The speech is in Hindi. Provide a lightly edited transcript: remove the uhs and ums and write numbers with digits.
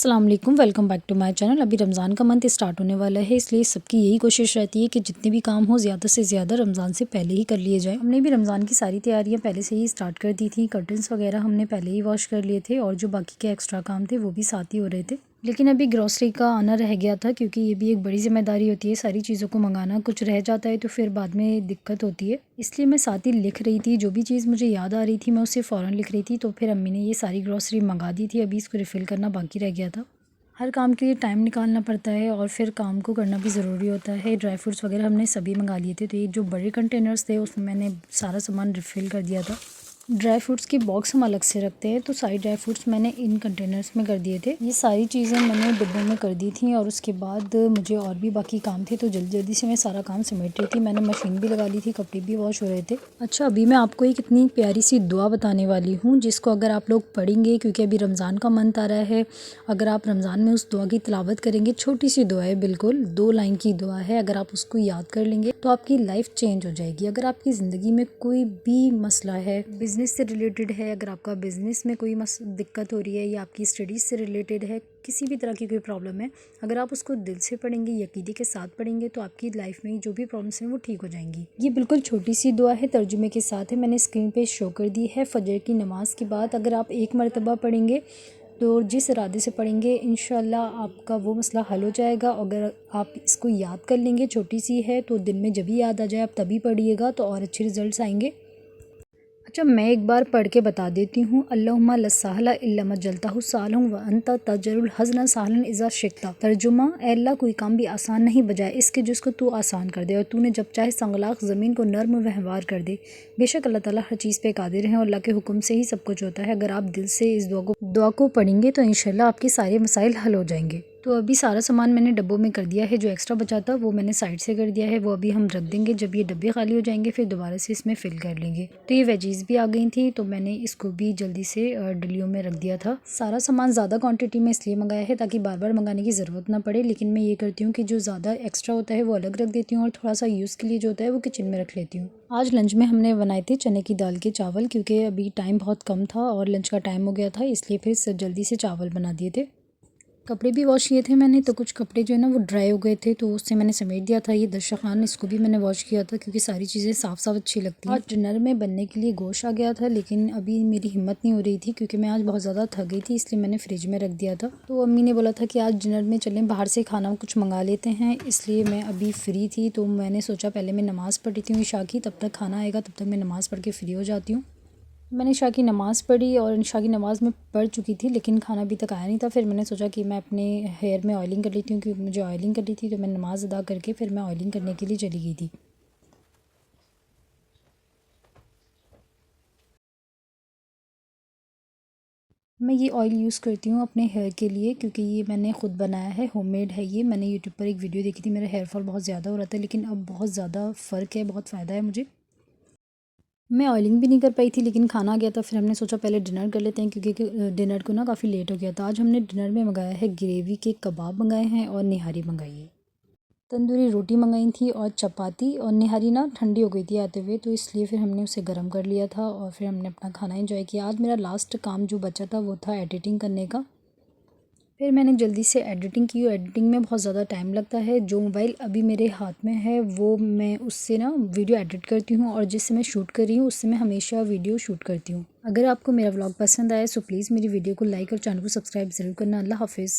अस्सलाम वालेकुम, welcome back to my channel. अभी रमज़ान का मंथ स्टार्ट होने वाला है, इसलिए सबकी यही कोशिश रहती है कि जितने भी काम हो ज़्यादा से ज़्यादा रमज़ान से पहले ही कर लिए जाए। हमने भी रमज़ान की सारी तैयारियां पहले से ही स्टार्ट कर दी थी। कर्टन्स वगैरह हमने पहले ही वॉश कर लिए थे और जो बाकी के एक्स्ट्रा काम थे वो भी साथ ही हो रहे थे। लेकिन अभी ग्रॉसरी का आना रह गया था, क्योंकि ये भी एक बड़ी ज़िम्मेदारी होती है सारी चीज़ों को मंगाना। कुछ रह जाता है तो फिर बाद में दिक्कत होती है, इसलिए मैं साथ ही लिख रही थी। जो भी चीज़ मुझे याद आ रही थी मैं उसे फ़ौरन लिख रही थी। तो फिर अम्मी ने ये सारी ग्रॉसरी मंगा दी थी, अभी इसको रिफ़िल करना बाकी रह गया था। हर काम के लिए टाइम निकालना पड़ता है और फिर काम को करना भी ज़रूरी होता है। ड्राई फ्रूट्स वगैरह हमने सभी मंगा लिए थे, तो ये जो बड़े कंटेनर्स थे उसमें मैंने सारा सामान रिफ़िल कर दिया था। ड्राई फ्रूट्स की बॉक्स हम अलग से रखते हैं, तो सारी ड्राई फ्रूट्स मैंने इन कंटेनर्स में कर दिए थे। ये सारी चीज़ें मैंने डिब्बों में कर दी थी और उसके बाद मुझे और भी बाकी काम थे, तो जल्दी जल्दी से मैं सारा काम समेट रही थी। मैंने मशीन भी लगा ली थी, कपड़े भी वॉश हो रहे थे। अच्छा, अभी मैं आपको एक इतनी प्यारी सी दुआ बताने वाली हूँ, जिसको अगर आप लोग पढ़ेंगे, क्योंकि अभी रमज़ान का मंथ आ रहा है, अगर आप रमज़ान में उस दुआ की तिलावत करेंगे, छोटी सी दुआ है, बिल्कुल 2 लाइन की दुआ है, अगर आप उसको याद कर लेंगे तो आपकी लाइफ चेंज हो जाएगी। अगर आपकी ज़िंदगी में कोई भी मसला है, बिज़नेस से रिलेटेड है, अगर आपका बिज़नेस में कोई दिक्कत हो रही है या आपकी स्टडीज़ से रिलेटेड है, किसी भी तरह की कोई प्रॉब्लम है, अगर आप उसको दिल से पढ़ेंगे, यकीन के साथ पढ़ेंगे, तो आपकी लाइफ में जो भी प्रॉब्लम्स हैं वो ठीक हो जाएंगी। ये बिल्कुल छोटी सी दुआ है, तर्जुमे के साथ है, मैंने स्क्रीन पे शो कर दी है। फजर की नमाज के बाद अगर आप एक मरतबा पढ़ेंगे, तो जिस इरादे से पढ़ेंगे इंशाल्लाह आपका वो मसला हल हो जाएगा। अगर आप इसको याद कर लेंगे, छोटी सी है, तो दिन में जब भी याद आ जाए आप तभी पढ़िएगा, तो और अच्छे रिज़ल्ट्स आएंगे। अच्छा, मैं एक बार पढ़ के बता देती हूँ। अल्लाहुम्मा ला सहला इल्ला मा जअलतहु सहलन व अंता तजअलुल हज़्न सहलन इज़ा शि'ता। तर्जुमा, ए अल्लाह, कोई काम भी आसान नहीं बजाय इसके जिसको तू आसान कर दे, और तूने जब चाहे संगलाख ज़मीन को नर्म व हमवार कर दे। बेशक अल्लाह ताला हर चीज़ पे कादिर है और अल्लाह के हुक्म से ही सब कुछ होता है। अगर आप दिल से इस दुआ को पढ़ेंगे तो इंशाल्लाह आपके सारे मसाइल हल हो जाएंगे। तो अभी सारा सामान मैंने डब्बों में कर दिया है, जो एक्स्ट्रा बचा था वो मैंने साइड से कर दिया है, वो अभी हम रख देंगे। जब ये डब्बे खाली हो जाएंगे फिर दोबारा से इसमें फ़िल कर लेंगे। तो ये वेजीज़ भी आ गई थी, तो मैंने इसको भी जल्दी से डलियों में रख दिया था। सारा सामान ज़्यादा क्वांटिटी में इसलिए मंगाया है ताकि बार बार मंगाने की ज़रूरत ना पड़े, लेकिन मैं ये करती हूँ कि जो ज़्यादा एक्स्ट्रा होता है वो अलग रख देती हूँ और थोड़ा सा यूज़ के लिए जो होता है वो किचन में रख लेती हूँ। आज लंच में हमने बनाए थे चने की दाल के चावल, क्योंकि अभी टाइम बहुत कम था और लंच का टाइम हो गया था, इसलिए फिर जल्दी से चावल बना दिए थे। कपड़े भी वॉश किए थे मैंने, तो कुछ कपड़े जो है ना वो ड्राई हो गए थे, तो उससे मैंने समेट दिया था। ये दस्तरखान, इसको भी मैंने वॉश किया था, क्योंकि सारी चीज़ें साफ़ साफ़ अच्छी लगती हैं। आज डिनर में बनने के लिए गोश्त आ गया था, लेकिन अभी मेरी हिम्मत नहीं हो रही थी, क्योंकि मैं आज बहुत ज़्यादा थक गई थी, इसलिए मैंने फ्रिज में रख दिया था। तो अम्मी ने बोला था कि आज डिनर में चलें बाहर से खाना कुछ मंगा लेते हैं, इसलिए मैं अभी फ्री थी, तो मैंने सोचा पहले मैं नमाज़ पढ़ लेती हूँ ईशा की, तब तक खाना आएगा, तब तक मैं नमाज़ पढ़ के फ्री हो जाती हूँ। मैंने इशा की नमाज़ पढ़ी और इशा की नमाज़ में पढ़ चुकी थी, लेकिन खाना अभी तक आया नहीं था। फिर मैंने सोचा कि मैं अपने हेयर में ऑयलिंग कर लेती हूँ, क्योंकि मुझे ऑयलिंग करनी थी, तो मैं नमाज़ अदा करके फिर मैं ऑयलिंग करने के लिए चली गई थी। मैं ये ऑयल यूज़ करती हूँ अपने हेयर के लिए, क्योंकि ये मैंने ख़ुद बनाया है, होममेड है ये। मैंने यूट्यूब पर एक वीडियो देखी थी, मेरा हेयर फॉल बहुत ज़्यादा हो रहा था, लेकिन अब बहुत ज़्यादा फ़र्क है, बहुत फ़ायदा है मुझे। मैं ऑयलिंग भी नहीं कर पाई थी, लेकिन खाना आ गया था, फिर हमने सोचा पहले डिनर कर लेते हैं, क्योंकि डिनर को ना काफ़ी लेट हो गया था। आज हमने डिनर में मंगाया है ग्रेवी के कबाब मंगाए हैं और निहारी मंगाई है। तंदूरी रोटी मंगाई थी और चपाती, और निहारी ना ठंडी हो गई थी आते हुए, तो इसलिए फिर हमने उसे गर्म कर लिया था और फिर हमने अपना खाना एंजॉय किया। आज मेरा लास्ट काम जो बचा था वो था एडिटिंग करने का। फिर मैंने जल्दी से एडिटिंग की। एडिटिंग में बहुत ज़्यादा टाइम लगता है। जो मोबाइल अभी मेरे हाथ में है वो मैं उससे ना वीडियो एडिट करती हूँ, और जिससे मैं शूट कर रही हूँ उससे मैं हमेशा वीडियो शूट करती हूँ। अगर आपको मेरा व्लॉग पसंद आए तो प्लीज़ मेरी वीडियो को लाइक और चैनल को सब्सक्राइब ज़रूर करना। अल्लाह हाफिज़।